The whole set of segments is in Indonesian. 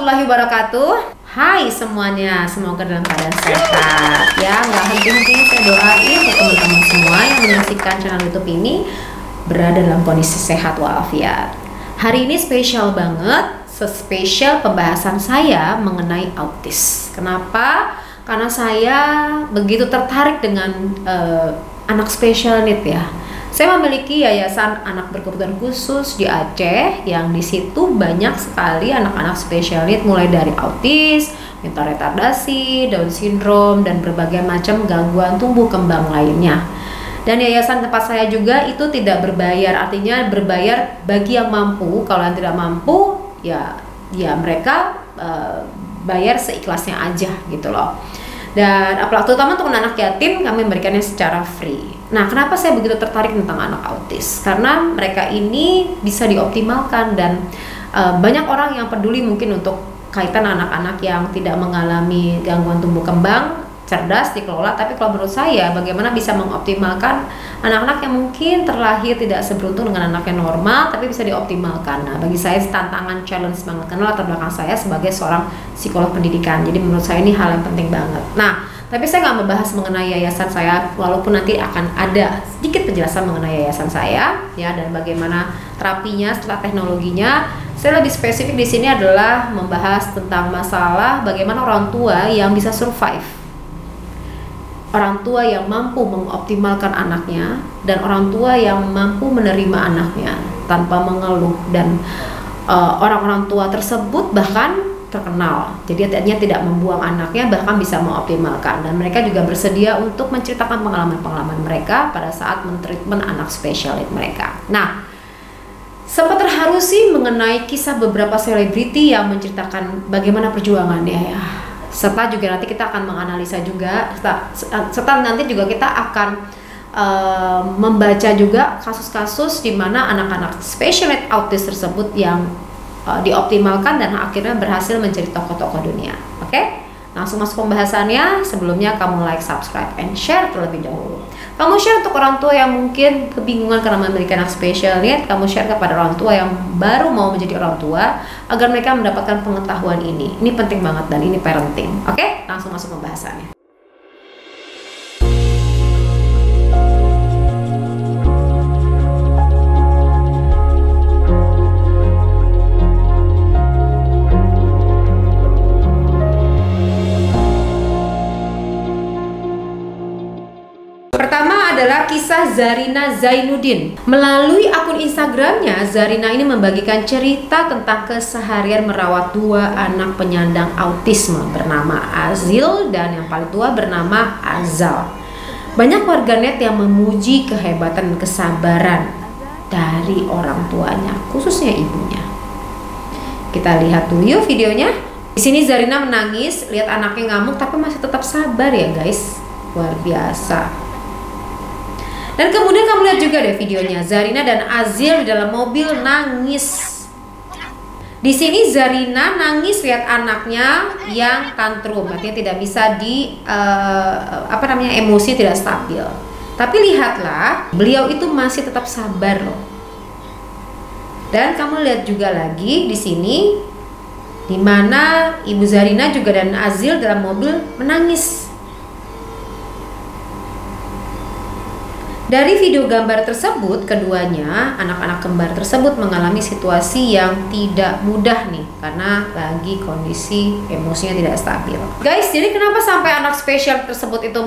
warahmatullahi wabarakatuh. Hai semuanya, semoga dalam keadaan sehat ya. Nggak henti-hentinya saya doain untuk teman-teman semua yang menyaksikan channel YouTube ini berada dalam kondisi sehat walafiat. Hari ini spesial banget, spesial pembahasan saya mengenai autis. Kenapa? Karena saya begitu tertarik dengan anak special need ya. Saya memiliki yayasan anak berkebutuhan khusus di Aceh yang di situ banyak sekali anak-anak special need, mulai dari autis, mental retardasi, Down syndrome, dan berbagai macam gangguan tumbuh kembang lainnya. Dan yayasan tempat saya juga itu tidak berbayar, artinya berbayar bagi yang mampu. Kalau yang tidak mampu ya mereka bayar seikhlasnya aja gitu loh. Dan terutama untuk anak yatim kami memberikannya secara free. Nah, kenapa saya begitu tertarik tentang anak autis? Karena mereka ini bisa dioptimalkan dan banyak orang yang peduli mungkin untuk kaitan anak-anak yang tidak mengalami gangguan tumbuh kembang, cerdas, dikelola. Tapi kalau menurut saya, bagaimana bisa mengoptimalkan anak-anak yang mungkin terlahir tidak seberuntung dengan anak yang normal, tapi bisa dioptimalkan. Nah, bagi saya tantangan, challenge banget. Karena latar belakang saya sebagai seorang psikolog pendidikan. Jadi menurut saya ini hal yang penting banget. Nah, tapi saya nggak membahas mengenai yayasan saya, walaupun nanti akan ada sedikit penjelasan mengenai yayasan saya, ya, dan bagaimana terapinya setelah teknologinya. Saya lebih spesifik di sini adalah membahas tentang masalah bagaimana orang tua yang bisa survive, orang tua yang mampu mengoptimalkan anaknya, dan orang tua yang mampu menerima anaknya tanpa mengeluh. Dan orang-orang tua tersebut bahkan terkenal, jadi artinya tidak membuang anaknya, bahkan bisa mengoptimalkan. Dan mereka juga bersedia untuk menceritakan pengalaman-pengalaman mereka pada saat mentreatment anak special need mereka. Nah, sempat terharu sih mengenai kisah beberapa selebriti yang menceritakan bagaimana perjuangannya ya. Serta juga nanti kita akan menganalisa juga, serta nanti juga kita akan membaca juga kasus-kasus di mana anak-anak special need autis tersebut yang dioptimalkan dan akhirnya berhasil menjadi tokoh-tokoh dunia. Oke? Langsung masuk pembahasannya. Sebelumnya kamu like, subscribe, and share terlebih dahulu. Kamu share untuk orang tua yang mungkin kebingungan karena memiliki anak special need. Kamu share kepada orang tua yang baru mau menjadi orang tua agar mereka mendapatkan pengetahuan ini. Ini penting banget dan ini parenting. Oke? Langsung masuk pembahasannya. Pertama adalah kisah Zarina Zainuddin. Melalui akun Instagramnya, Zarina ini membagikan cerita tentang keseharian merawat dua anak penyandang autisme bernama Azil dan yang paling tua bernama Azal. Banyak warganet yang memuji kehebatan dan kesabaran dari orang tuanya, khususnya ibunya. Kita lihat dulu yuk videonya. Di sini Zarina menangis, lihat anaknya ngamuk tapi masih tetap sabar ya guys. Luar biasa. Dan kemudian kamu lihat juga deh videonya, Zarina dan Azil di dalam mobil nangis. Di sini Zarina nangis lihat anaknya yang tantrum, artinya tidak bisa emosi tidak stabil. Tapi lihatlah, beliau itu masih tetap sabar loh. Dan kamu lihat juga lagi di sini, di mana ibu Zarina juga dan Azil dalam mobil menangis. Dari video gambar tersebut, keduanya, anak-anak kembar tersebut mengalami situasi yang tidak mudah nih, karena lagi kondisi emosinya tidak stabil. Guys, jadi kenapa sampai anak spesial tersebut itu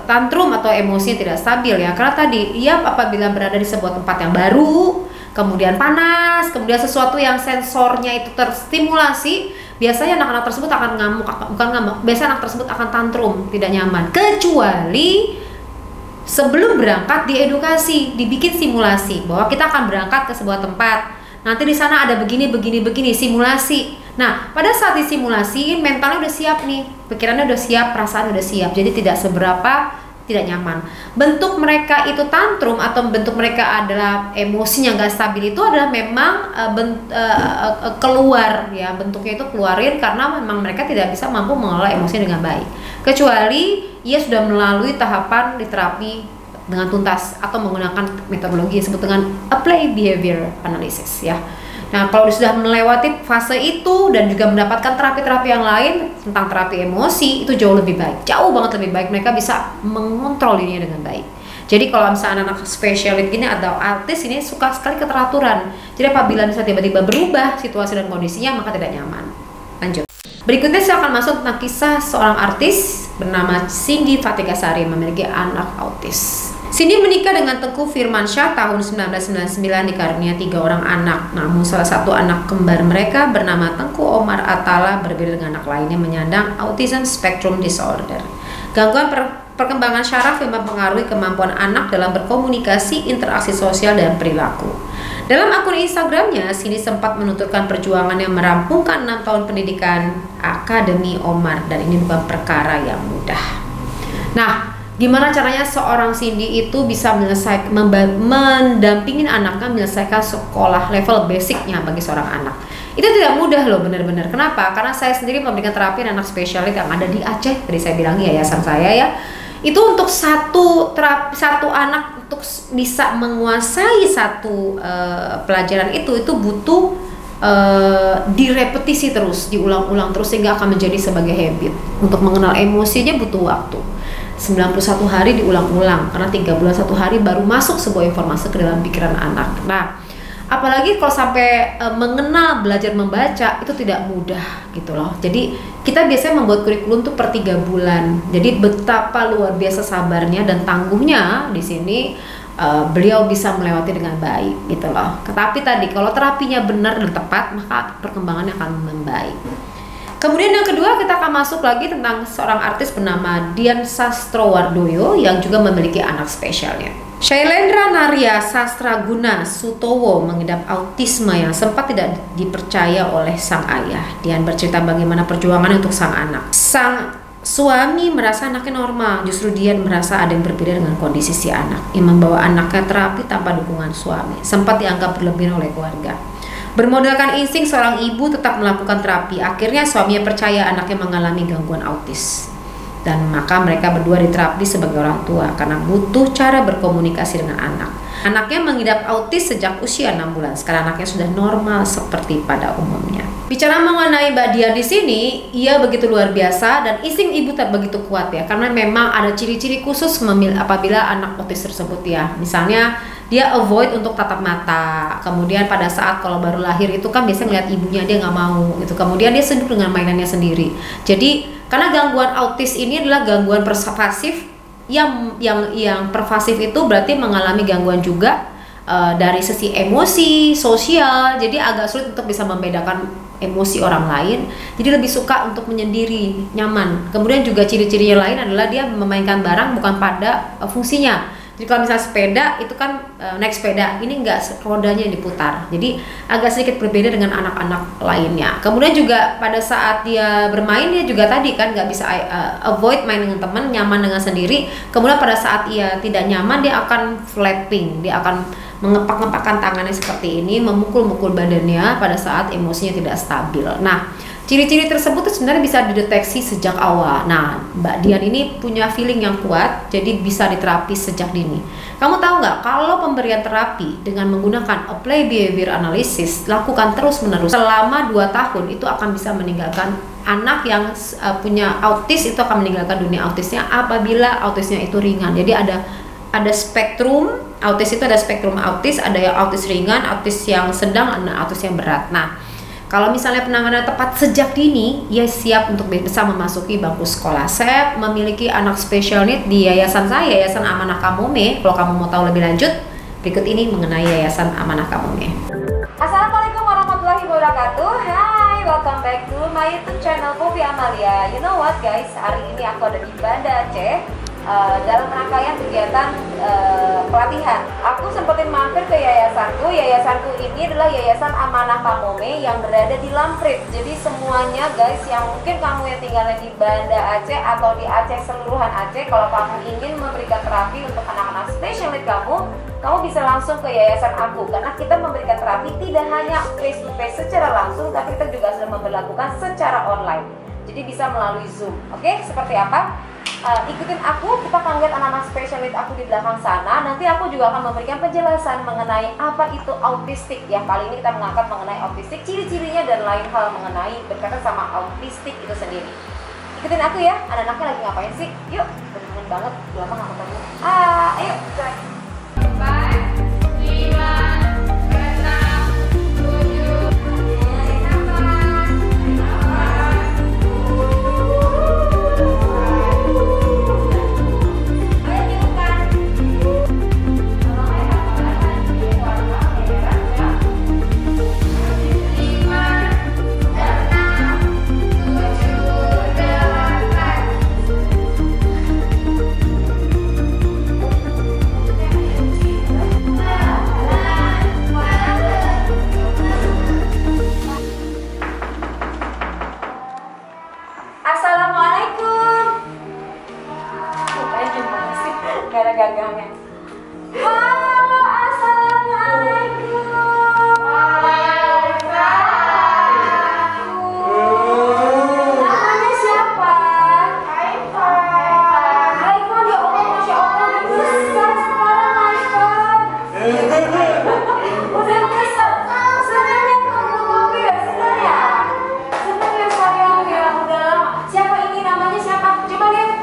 tantrum atau emosinya tidak stabil ya? Karena tadi, ia apabila berada di sebuah tempat yang baru, kemudian panas, kemudian sesuatu yang sensornya itu terstimulasi, biasanya anak-anak tersebut akan ngamuk, biasanya anak tersebut akan tantrum, tidak nyaman. Kecuali sebelum berangkat diedukasi, dibikin simulasi bahwa kita akan berangkat ke sebuah tempat. Nanti di sana ada begini, simulasi. Nah, pada saat disimulasi, mentalnya udah siap nih, pikirannya udah siap, perasaan udah siap. Jadi tidak seberapa tidak nyaman. Bentuk mereka itu tantrum atau bentuk mereka adalah emosinya nggak stabil, itu adalah memang keluar ya, bentuknya itu keluarin karena memang mereka tidak bisa mampu mengelola emosi dengan baik. Kecuali ia sudah melalui tahapan di terapi dengan tuntas atau menggunakan metodologi yang disebut dengan Applied Behavior Analysis ya. Nah, kalau sudah melewati fase itu dan juga mendapatkan terapi-terapi yang lain tentang terapi emosi, itu jauh lebih baik, jauh banget lebih baik. Mereka bisa mengontrol dirinya dengan baik. Jadi kalau misalnya anak-anak spesialis gini atau autis ini suka sekali keteraturan. Jadi apabila misalnya tiba-tiba berubah situasi dan kondisinya, maka tidak nyaman. Lanjut. Berikutnya saya akan masuk tentang kisah seorang artis bernama Cindy Fattigasari yang memiliki anak autis. Cindy menikah dengan Tengku Firmansyah tahun 1999 dikaruniai 3 orang anak. Namun salah satu anak kembar mereka bernama Tengku Omar Atala berbeda dengan anak lainnya menyandang Autism Spectrum Disorder. Gangguan perkembangan syaraf yang mempengaruhi kemampuan anak dalam berkomunikasi, interaksi sosial, dan perilaku. Dalam akun Instagramnya, Cindy sempat menuturkan perjuangan yang merampungkan 6 tahun pendidikan Akademi Omar, dan ini bukan perkara yang mudah. Nah, gimana caranya seorang Cindy itu bisa mendampingin anaknya menyelesaikan sekolah level basicnya bagi seorang anak? Itu tidak mudah loh, benar-benar. Kenapa? Karena saya sendiri memberikan terapi anak spesialis yang ada di Aceh. Tadi saya bilang yayasan saya ya. Itu untuk satu anak untuk bisa menguasai satu pelajaran itu butuh direpetisi terus, diulang-ulang terus sehingga akan menjadi sebagai habit. Untuk mengenal emosinya butuh waktu. 91 hari diulang-ulang karena 3 bulan 1 hari baru masuk sebuah informasi ke dalam pikiran anak. Nah, apalagi kalau sampai mengenal belajar membaca itu tidak mudah gitu loh. Jadi kita biasanya membuat kurikulum tuh per 3 bulan. Jadi betapa luar biasa sabarnya dan tangguhnya di sini beliau bisa melewati dengan baik gitu loh. Tetapi tadi kalau terapinya benar dan tepat maka perkembangannya akan membaik. Kemudian yang kedua kita akan masuk lagi tentang seorang artis bernama Dian Sastrowardoyo yang juga memiliki anak spesialnya. Shailendra Narya Sastraguna Sutowo mengidap autisme yang sempat tidak dipercaya oleh sang ayah. Dian bercerita bagaimana perjuangannya untuk sang anak. Sang suami merasa anaknya normal, justru Dian merasa ada yang berbeda dengan kondisi si anak. Ia membawa anaknya terapi tanpa dukungan suami, sempat dianggap berlebihan oleh keluarga. Bermodalkan insting seorang ibu tetap melakukan terapi. Akhirnya suaminya percaya anaknya mengalami gangguan autis. Dan maka mereka berdua diterapi sebagai orang tua karena butuh cara berkomunikasi dengan anak. Anaknya mengidap autis sejak usia 6 bulan. Sekarang anaknya sudah normal seperti pada umumnya. Bicara mengenai Mbak Dian di sini, ia begitu luar biasa dan insting ibu tak begitu kuat ya. Karena memang ada ciri-ciri khusus apabila anak autis tersebut ya. Misalnya dia avoid untuk tatap mata. Kemudian pada saat kalau baru lahir itu kan biasanya ngeliat ibunya dia nggak mau gitu. Kemudian dia sibuk dengan mainannya sendiri. Jadi karena gangguan autis ini adalah gangguan pervasif yang pervasif itu berarti mengalami gangguan juga dari sisi emosi, sosial. Jadi agak sulit untuk bisa membedakan emosi orang lain. Jadi lebih suka untuk menyendiri, nyaman. Kemudian juga ciri-cirinya lain adalah dia memainkan barang bukan pada fungsinya. Jadi kalau misalnya sepeda itu kan naik sepeda, ini enggak rodanya yang diputar. Jadi agak sedikit berbeda dengan anak-anak lainnya. Kemudian juga pada saat dia bermain dia juga tadi kan nggak bisa avoid main dengan teman, nyaman dengan sendiri. Kemudian pada saat ia tidak nyaman dia akan flapping, dia akan mengepak-ngepakkan tangannya seperti ini, memukul-mukul badannya pada saat emosinya tidak stabil. Nah, ciri-ciri tersebut sebenarnya bisa dideteksi sejak awal. Nah, Mbak Dian ini punya feeling yang kuat, jadi bisa diterapi sejak dini. Kamu tahu nggak, kalau pemberian terapi dengan menggunakan Apply Behavior Analysis, lakukan terus-menerus selama 2 tahun, itu akan bisa meninggalkan anak yang punya autis, itu akan meninggalkan dunia autisnya apabila autisnya itu ringan. Jadi ada spektrum, autis itu ada spektrum autis, ada yang autis ringan, autis yang sedang, dan autis yang berat. Nah, kalau misalnya penanganan tepat sejak dini, ia siap untuk bisa memasuki bangku sekolah. Saya memiliki anak special need di yayasan saya, Yayasan Amanah Kamome. Kalau kamu mau tahu lebih lanjut, berikut ini mengenai Yayasan Amanah Kamome. Assalamualaikum warahmatullahi wabarakatuh. Hai, welcome back to my YouTube channel Poppy Amalia. You know what guys, hari ini aku ada di Banda Aceh. Dalam rangkaian kegiatan pelatihan, aku sempetin mampir ke yayasanku. Yayasanku ini adalah Yayasan Amanah Kamome yang berada di Lamprit. Jadi semuanya guys, yang mungkin kamu yang tinggalnya di Banda Aceh atau di Aceh seluruhan Aceh, kalau kamu ingin memberikan terapi untuk anak-anak special need kamu bisa langsung ke yayasan aku, karena kita memberikan terapi tidak hanya face to face secara langsung, tapi kita juga sudah memperlakukan secara online. Jadi bisa melalui Zoom. Oke, seperti apa? ikutin aku, kita akan lihat anak-anak special needs aku di belakang sana. Nanti aku juga akan memberikan penjelasan mengenai apa itu autistik ya. Kali ini kita mengangkat mengenai autistik, ciri-cirinya dan lain hal mengenai berkaitan sama autistik itu sendiri. Ikutin aku ya, anak-anaknya lagi ngapain sih? Yuk, kangen banget, lama nggak ketemu. Ayo, guys. 5, 6, 7. Gagangnya. Halo, assalamualaikum. Namanya siapa? Haifan. Ya Allah, masya Allah, besar sekarang Haifan. Udah besar. Senang ya kamu ya, senang ya. Senang ya sayang ya, udah lama. Siapa ini namanya siapa? Coba lihat,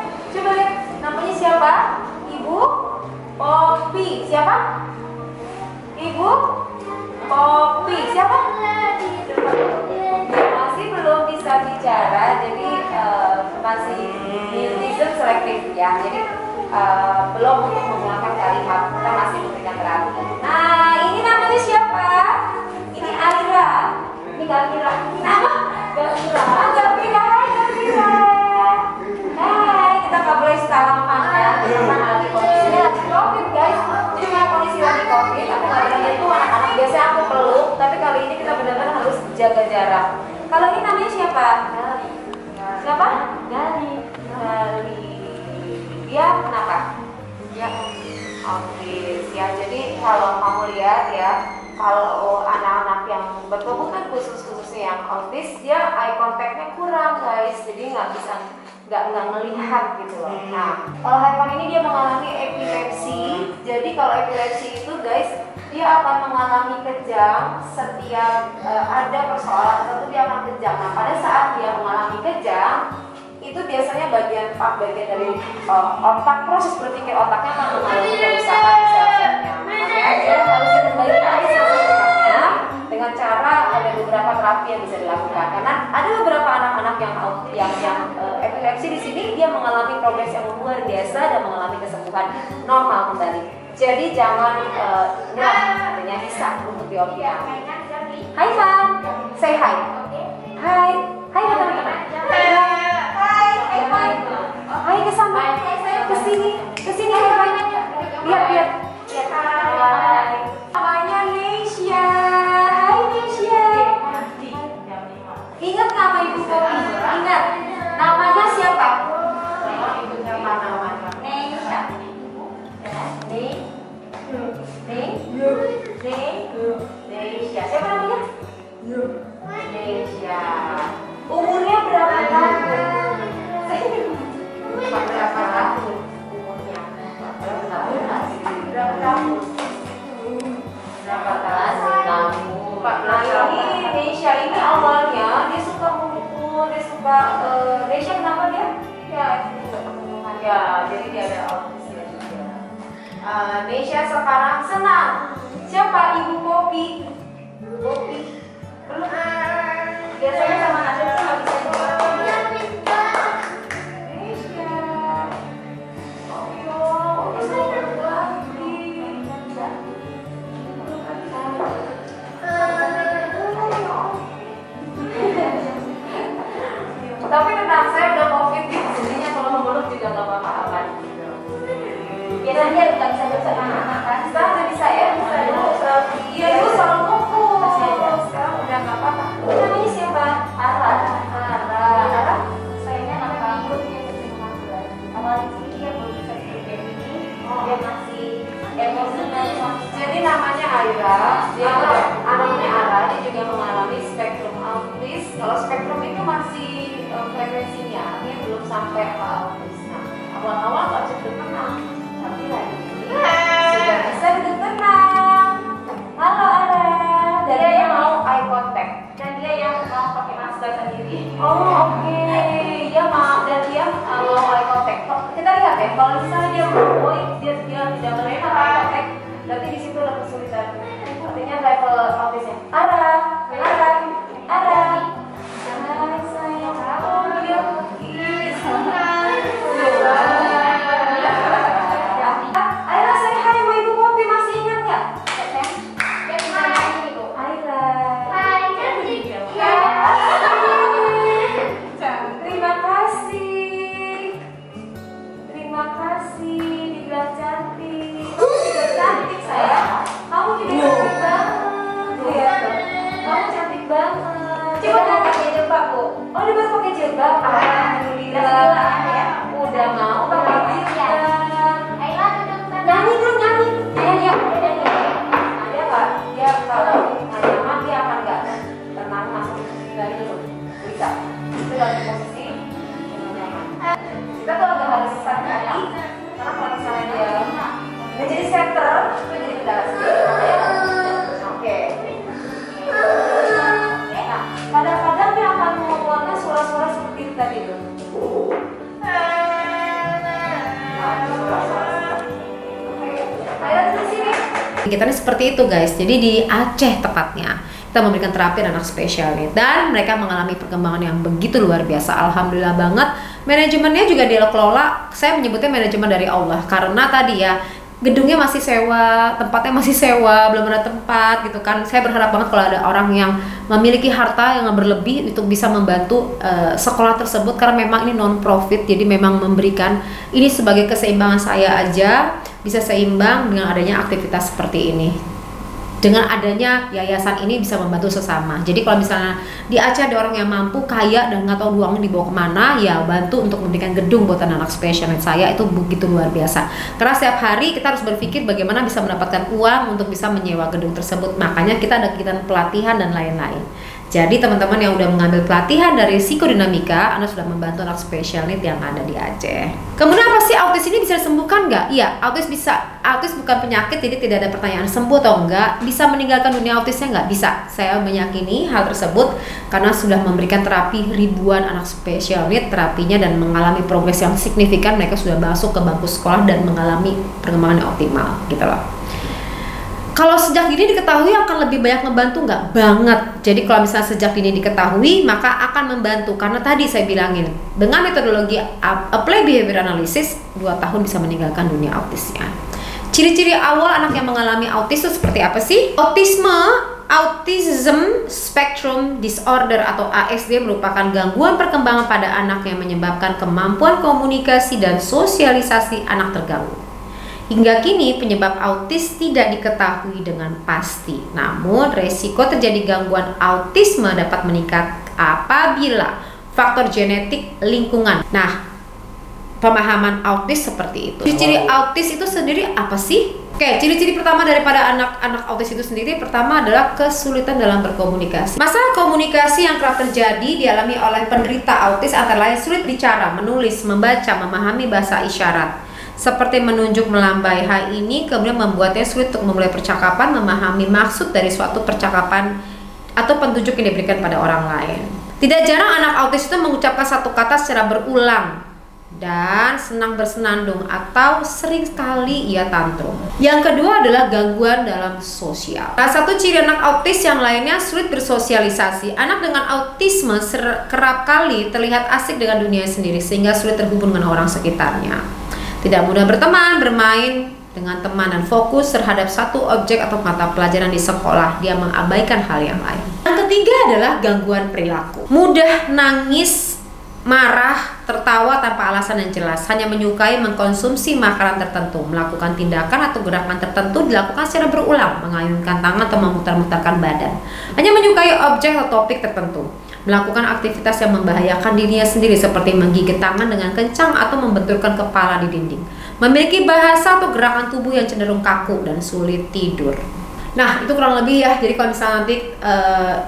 namanya siapa? Ibu Poppy. Siapa? Ibu Poppy. Siapa? Masih belum bisa bicara, jadi masih mutism selektif ya. Jadi belum untuk menggunakan kalimat, kita masih memberikan terapi. Nah, ini namanya siapa? Ini Alira. Ini Gavira. Nama? Gavira. Gavira. Hai Gavira. Hai, kita nggak boleh salaman ya. Karena lagi kondisinya lagi COVID guys. Jadi memang kondisi lagi COVID. Aku nggak berani itu anak-anak. Biasanya aku peluk, tapi kali ini kita benar-benar harus jaga jarak. Kalau ini namanya siapa? Gali. Siapa? Gali. Gali. Dia kenapa? Dia autis ya. Jadi kalau kamu lihat ya, kalau anak-anak yang berkebutuhan khususnya yang autis, dia eye contact-nya kurang guys. Jadi nggak ngelihat gitu loh. Nah, kalau Haifan ini dia mengalami epilepsi. Jadi kalau epilepsi itu guys, dia akan mengalami kejang setiap ada persoalan tertentu, dia akan kejang. Nah, pada saat dia mengalami kejang, itu biasanya bagian dari otak, proses berpikir otaknya akan mengalami kerusakan di sel-selnya. Makanya dia harus dikembalikan lagi sel-selnya dengan cara ada beberapa terapi yang bisa dilakukan. Karena ada beberapa anak-anak yang epilepsi di sini dia mengalami progres yang luar biasa dan mengalami kesembuhan normal kembali. Jadi jangan artinya bisa untuk diobati. Hai Van, say hi. Hai, hai teman-teman. Hai ke sana, ke sini Hai. Lihat. Hai. Namanya Nesya. Hai Nesya. Ingat nama ibu Poppy? Ingat. Namanya siapa? Nesya. Nesya. Siapa namanya? Nesya. Umurnya berapa tahun? Berapa tahun umurnya? Berapa tahun? Nah ini Nesya ini awalnya dia suka mukul, Nesya kenapa dia? Ya, jadi dia ada autisnya juga. Nesya sekarang senang. Siapa? Ibu Poppy. Belum. Biasanya sama anak itu nggak bisa dibawa. Tapi tenang, saya udah COVID gitu, jadinya kalau memeluk juga nggak apa-apa gitu. Biasanya nggak bisa bersama anak kan? Sekarang udah bisa ya? Iya, dulu selalu mukul. Sekarang udah nggak apa-apa. Namanya siapa? Ara. Sayangnya anak rambut dia masih mengambil. Awalnya sih dia belum bisa seperti ini. Dia masih emosional. Jadi namanya Aira. Dia anaknya Ara. Dia juga mengalami spektrum autis. Kalau spektrum itu masih frekuensinya, artinya belum sampai autis. Nah, awal-awal kok cenderung tenang, tapi lagi sudah bisa duduk tenang. Halo Ara, dan dia yang mau eye contact, dan dia yang mau pakai masker sendiri. Oh oke, dia mau dan dia mau eye contact. Kita lihat ya, kalau misalnya dia mau, dia tidak menerima eye contact, berarti di situ ada kesulitan. Artinya level autisnya. Ara. Hai sayang, dia Aira say hi sama Ibu Popi, masih ingat nggak? Aira. Terima kasih dibilang cantik. Kamu juga cantik sayang. Kamu juga cantik banget. Lihat dong. Kamu cantik banget. Coba mau pakai jilbab, Bu. Oh, dia baru pakai jilbab. Alhamdulillah. Udah mau pakai jilbab. Nyanyi dong, nyanyi. Nyanyi. Dia nggak, dia kalau nyaman dia akan nggak tenang langsung dari dulu. Bisa. Itu dalam posisi yang nyaman. Kita tuh agak harus hati-hati karena kalau misalnya dia menjadi center, itu jadi kendala sedikit. Oke. Nah, kadang-kadang dia akan mengeluarkan suara-suara seperti itu tadi tuh. Kita ini seperti itu guys. Jadi di Aceh tepatnya kita memberikan terapi anak spesial nih, dan mereka mengalami perkembangan yang begitu luar biasa. Alhamdulillah banget. Manajemennya juga dia kelola. Saya menyebutnya manajemen dari Allah karena tadi ya gedungnya masih sewa, tempatnya masih sewa, belum ada tempat gitu kan. Saya berharap banget kalau ada orang yang memiliki harta yang berlebih untuk bisa membantu sekolah tersebut, karena memang ini non profit, jadi memang memberikan ini sebagai keseimbangan saya aja bisa seimbang dengan adanya aktivitas seperti ini. Dengan adanya yayasan ini bisa membantu sesama. Jadi kalau misalnya di Aceh ada orang yang mampu, kaya, dan nggak tahu uangnya dibawa kemana, ya bantu untuk memberikan gedung buat anak spesial needs saya, itu begitu luar biasa. Karena setiap hari kita harus berpikir bagaimana bisa mendapatkan uang untuk bisa menyewa gedung tersebut. Makanya kita ada kegiatan pelatihan dan lain-lain. Jadi teman-teman yang udah mengambil pelatihan dari psikodinamika, Anda sudah membantu anak spesial needs yang ada di Aceh. Kemudian apa sih, autis ini bisa disembuhkan nggak? Iya, autis bisa. Autis bukan penyakit, jadi tidak ada pertanyaan sembuh atau enggak. Bisa meninggalkan dunia autisnya nggak? Bisa. Saya meyakini hal tersebut karena sudah memberikan terapi ribuan anak spesial needs terapinya dan mengalami progres yang signifikan. Mereka sudah masuk ke bangku sekolah dan mengalami perkembangan yang optimal gitu loh. Kalau sejak dini diketahui akan lebih banyak membantu nggak? Banget. Jadi kalau misalnya sejak dini diketahui maka akan membantu, karena tadi saya bilangin dengan metodologi Applied Behavior Analysis 2 tahun bisa meninggalkan dunia autisnya. Ciri-ciri awal anak yang mengalami autis itu seperti apa sih? Autism Spectrum Disorder atau ASD merupakan gangguan perkembangan pada anak yang menyebabkan kemampuan komunikasi dan sosialisasi anak terganggu. Hingga kini penyebab autis tidak diketahui dengan pasti. Namun resiko terjadi gangguan autisme dapat meningkat apabila faktor genetik, lingkungan. Nah, pemahaman autis seperti itu. Ciri-ciri autis itu sendiri apa sih? Oke, ciri-ciri pertama daripada anak-anak autis itu sendiri, pertama adalah kesulitan dalam berkomunikasi. Masalah komunikasi yang kerap terjadi dialami oleh penderita autis antara lain sulit bicara, menulis, membaca, memahami bahasa isyarat. Seperti menunjuk, melambai. Hal ini kemudian membuatnya sulit untuk memulai percakapan, memahami maksud dari suatu percakapan atau petunjuk yang diberikan pada orang lain. Tidak jarang anak autis itu mengucapkan satu kata secara berulang dan senang bersenandung atau sering sekali ia tantrum. Yang kedua adalah gangguan dalam sosial. Salah satu ciri anak autis yang lainnya sulit bersosialisasi. Anak dengan autisme kerap kali terlihat asik dengan dunia sendiri sehingga sulit terhubung dengan orang sekitarnya. Tidak mudah berteman, bermain dengan teman, dan fokus terhadap satu objek atau mata pelajaran di sekolah. Dia mengabaikan hal yang lain. Yang ketiga adalah gangguan perilaku. Mudah nangis, marah, tertawa tanpa alasan yang jelas, hanya menyukai mengkonsumsi makanan tertentu, melakukan tindakan atau gerakan tertentu dilakukan secara berulang, mengayunkan tangan atau memutar-mutarkan badan, hanya menyukai objek atau topik tertentu, melakukan aktivitas yang membahayakan dirinya sendiri seperti menggigit tangan dengan kencang atau membenturkan kepala di dinding, memiliki bahasa atau gerakan tubuh yang cenderung kaku dan sulit tidur. Nah, itu kurang lebih ya. Jadi kalau misalnya nanti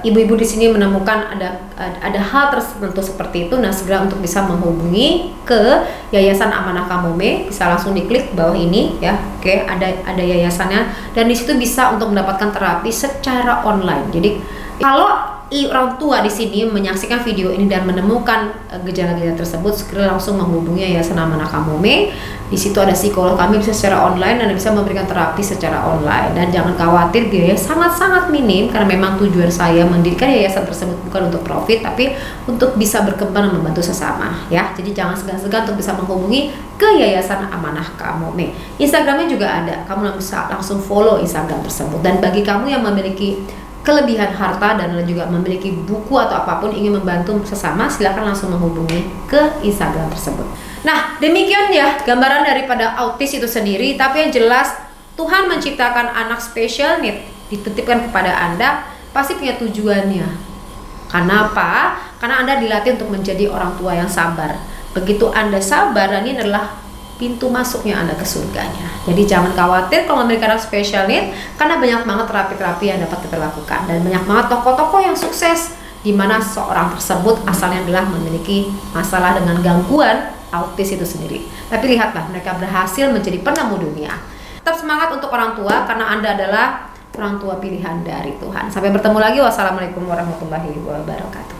ibu-ibu di sini menemukan ada hal tertentu seperti itu, nah segera untuk bisa menghubungi ke Yayasan Amanah Kamome, bisa langsung diklik bawah ini ya. Oke, ada yayasannya dan di situ bisa untuk mendapatkan terapi secara online. Jadi kalau orang tua di sini menyaksikan video ini dan menemukan gejala-gejala tersebut, segera langsung menghubungi Yayasan Amanah Kamome. Di situ ada psikolog kami bisa secara online dan bisa memberikan terapi secara online. Dan jangan khawatir, biaya sangat-sangat minim karena memang tujuan saya mendirikan yayasan tersebut bukan untuk profit, tapi untuk bisa berkembang dan membantu sesama ya. Jadi jangan segan-segan untuk bisa menghubungi ke Yayasan Amanah Kamome. Instagramnya juga ada, kamu bisa langsung follow Instagram tersebut. Dan bagi kamu yang memiliki kelebihan harta dan juga memiliki buku atau apapun ingin membantu sesama, silakan langsung menghubungi ke Instagram tersebut. Nah, demikian ya gambaran daripada autis itu sendiri. Tapi yang jelas Tuhan menciptakan anak special need dititipkan kepada Anda pasti punya tujuannya. Karena apa? Karena Anda dilatih untuk menjadi orang tua yang sabar. Begitu Anda sabar, dan ini adalah pintu masuknya Anda ke surganya. Jadi jangan khawatir kalau memiliki anak special need, karena banyak banget terapi-terapi yang dapat kita lakukan dan banyak banget tokoh-tokoh yang sukses di mana seorang tersebut asalnya adalah memiliki masalah dengan gangguan autis itu sendiri. Tapi lihatlah, mereka berhasil menjadi penemu dunia. Tetap semangat untuk orang tua karena Anda adalah orang tua pilihan dari Tuhan. Sampai bertemu lagi. Wassalamualaikum warahmatullahi wabarakatuh.